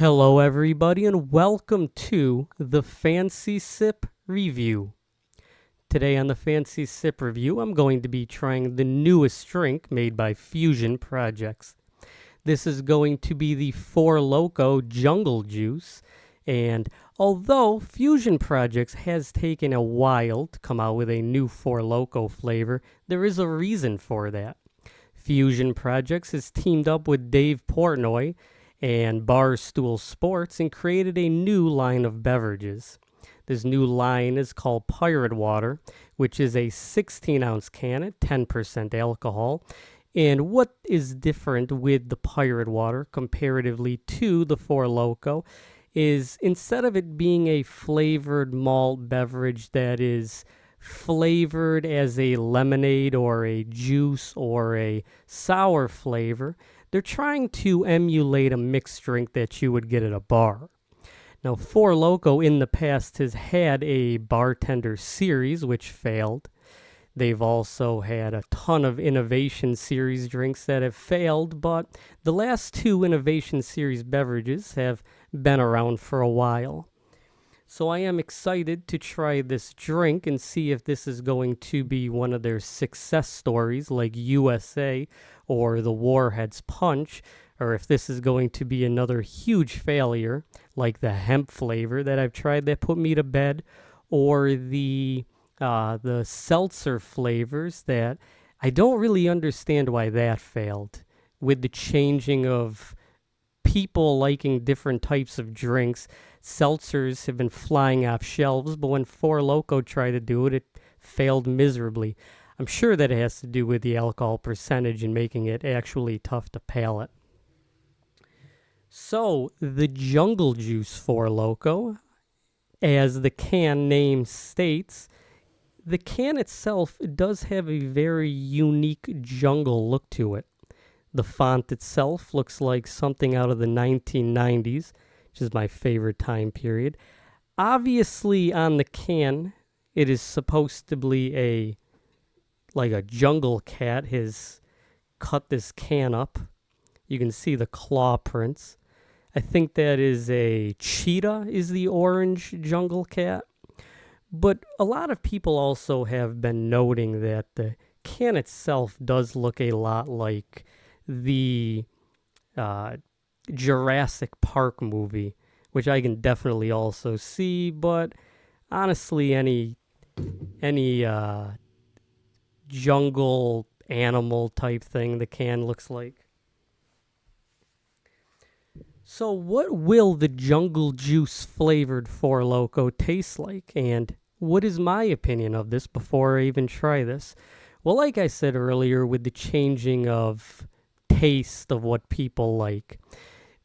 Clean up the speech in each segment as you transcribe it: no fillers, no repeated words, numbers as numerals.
Hello, everybody, and welcome to the Fancy Sip Review. Today on the Fancy Sip Review, I'm going to be trying the newest drink made by Fusion Projects. This is going to be the Four Loko Jungle Juice, and although Fusion Projects has taken a while to come out with a new Four Loko flavor, there is a reason for that. Fusion Projects has teamed up with Dave Portnoy and Barstool Sports and created a new line of beverages. This new line is called Pirate Water, which is a 16-ounce can at 10% alcohol. And what is different with the Pirate Water comparatively to the Four Loko is instead of it being a flavored malt beverage that is flavored as a lemonade or a juice or a sour flavor, they're trying to emulate a mixed drink that you would get at a bar. Now, Four Loko in the past has had a bartender series, which failed. They've also had a ton of innovation series drinks that have failed, but the last two innovation series beverages have been around for a while. So I am excited to try this drink and see if this is going to be one of their success stories like USA or the Warhead's Punch, or if this is going to be another huge failure like the hemp flavor that I've tried that put me to bed, or the seltzer flavors that I don't really understand why that failed. With the changing of people liking different types of drinks, seltzers have been flying off shelves, but when Four Loko tried to do it, it failed miserably. I'm sure that it has to do with the alcohol percentage and making it actually tough to palate. So, the Jungle Juice Four Loko, as the can name states, the can itself does have a very unique jungle look to it. The font itself looks like something out of the 1990s, which is my favorite time period. Obviously, on the can, it is supposed to be a jungle cat has cut this can up. You can see the claw prints. I think that is a cheetah is the orange jungle cat. But a lot of people also have been noting that the can itself does look a lot like the Jurrasic Park movie, which I can definitely also see, but honestly any jungle animal type thing the can looks like. So what will the jungle juice flavored Four Loko taste like, and what is my opinion of this before I even try this? Well, like I said earlier, with the changing of taste of what people like,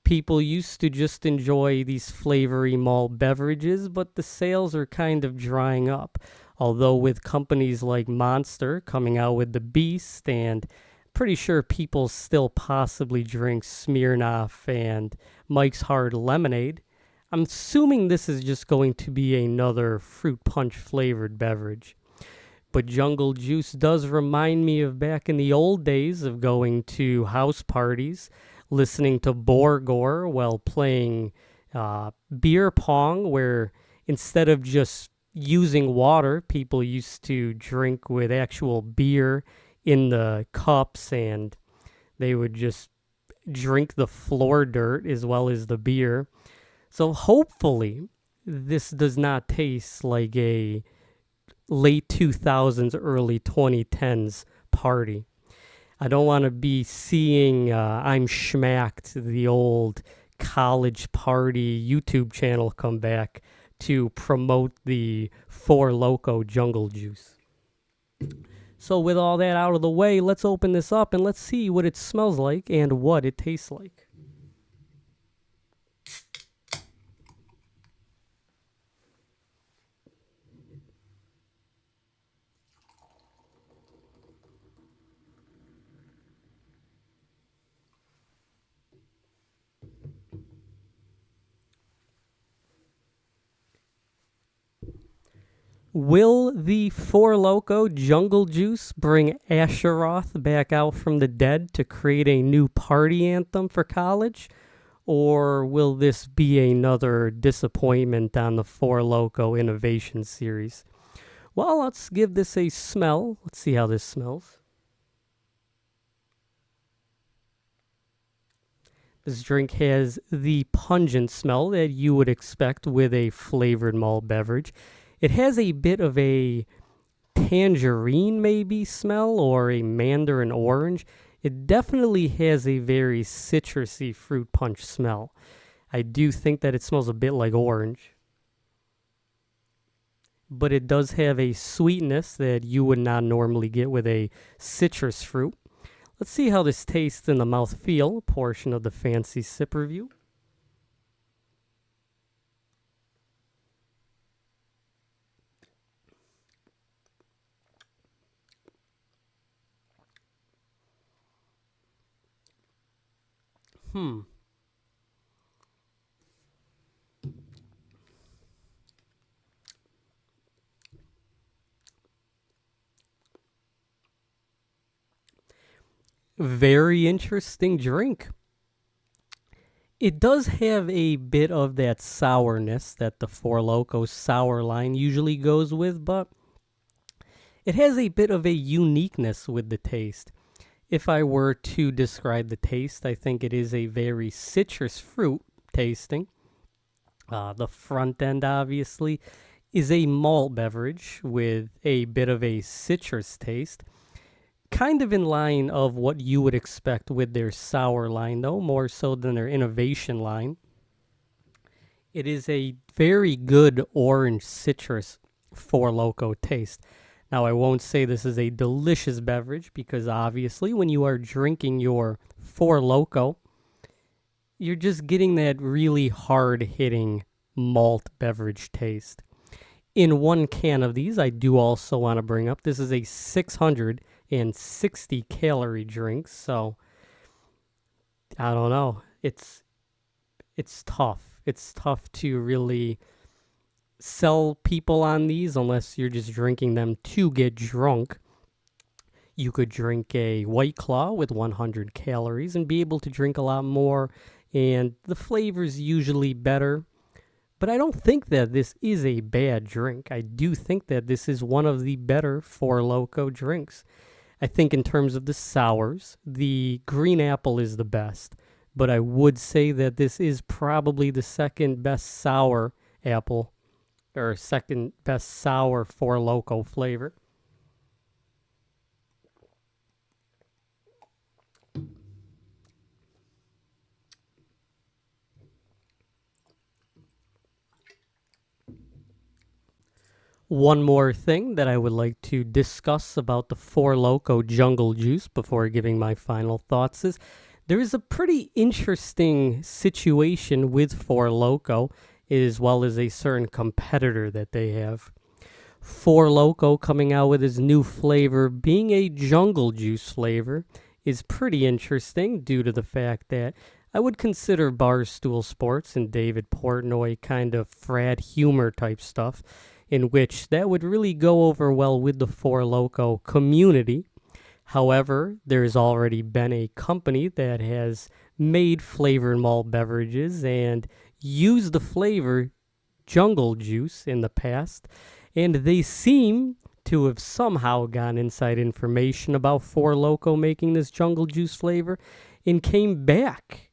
people used to just enjoy these flavory malt beverages, but the sales are kind of drying up. Although with companies like Monster coming out with the Beast, and pretty sure people still possibly drink Smirnoff and Mike's Hard Lemonade, I'm assuming this is just going to be another fruit punch flavored beverage. But Jungle Juice does remind me of back in the old days of going to house parties, listening to Borgore while playing beer pong, where instead of just using water, people used to drink with actual beer in the cups, and they would just drink the floor dirt as well as the beer. So hopefully this does not taste like a late 2000s, early 2010s party. I don't want to be seeing I'm Schmacked, the old college party YouTube channel, come back to promote the Four Loko Jungle Juice. So with all that out of the way, let's open this up and let's see what it smells like and what it tastes like. Will the Four Loko Jungle Juice bring Asheroth back out from the dead to create a new party anthem for college? Or will this be another disappointment on the Four Loko Innovation Series? Well, let's give this a smell. Let's see how this smells. This drink has the pungent smell that you would expect with a flavored malt beverage. It has a bit of a tangerine maybe smell or a mandarin orange. It definitely has a very citrusy fruit punch smell. I do think that it smells a bit like orange. But it does have a sweetness that you would not normally get with a citrus fruit. Let's see how this tastes in the mouthfeel portion of the Fancy Sip review. Very interesting drink. It does have a bit of that sourness that the Four Loko sour line usually goes with, but it has a bit of a uniqueness with the taste. If I were to describe the taste, I think it is a very citrus fruit tasting. The front end, obviously, is a malt beverage with a bit of a citrus taste. Kind of in line of what you would expect with their sour line, though, more so than their innovation line. It is a very good orange citrus Four Loko taste. Now, I won't say this is a delicious beverage because obviously when you are drinking your Four Loko, you're just getting that really hard-hitting malt beverage taste. In one can of these, I do also want to bring up, this is a 660 calorie drink, so I don't know. It's tough. It's tough to really sell people on these unless you're just drinking them to get drunk. You could drink a White Claw with 100 calories and be able to drink a lot more, and the flavor's usually better. But I don't think that this is a bad drink. I do think that this is one of the better Four Loko drinks. I think in terms of the sours, the green apple is the best. But I would say that this is probably the second best sour apple, or second best sour Four Loko flavor. One more thing that I would like to discuss about the Four Loko Jungle Juice before giving my final thoughts is there is a pretty interesting situation with Four Loko as well as a certain competitor that they have. Four Loko coming out with his new flavor being a jungle juice flavor is pretty interesting due to the fact that I would consider Barstool Sports and David Portnoy kind of frat humor type stuff, in which that would really go over well with the Four Loko community. However, there's already been a company that has made flavored malt beverages and used the flavor jungle juice in the past, and they seem to have somehow gotten inside information about Four Loko making this jungle juice flavor and came back.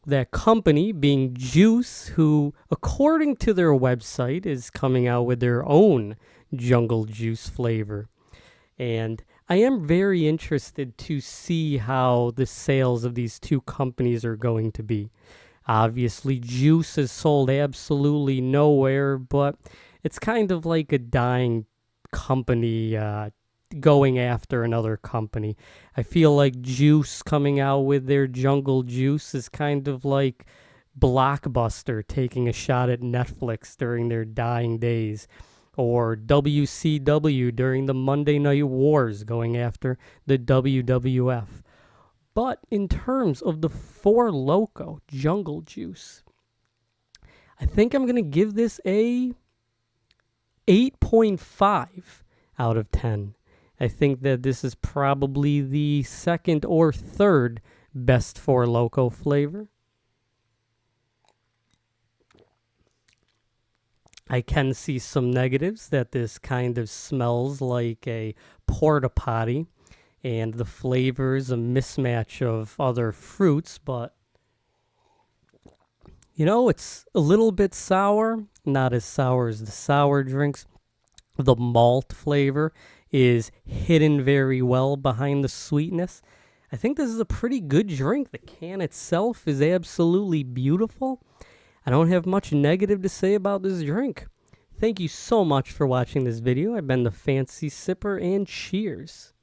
That company being Juice, who, according to their website, is coming out with their own jungle juice flavor. And I am very interested to see how the sales of these two companies are going to be. Obviously, Juice is sold absolutely nowhere, but it's kind of like a dying company going after another company. I feel like Juice coming out with their jungle juice is kind of like Blockbuster taking a shot at Netflix during their dying days, or WCW during the Monday Night Wars going after the WWF. But in terms of the Four Loko jungle juice, I think I'm going to give this a 8.5 out of 10. I think that this is probably the second or third best Four Loko flavor. I can see some negatives, that this kind of smells like a porta potty, and the flavor is a mismatch of other fruits, but it's a little bit sour, not as sour as the sour drinks. The malt flavor is hidden very well behind the sweetness. I think this is a pretty good drink. The can itself is absolutely beautiful. I don't have much negative to say about this drink. Thank you so much for watching this video. I've been the Fancy Sipper, and cheers.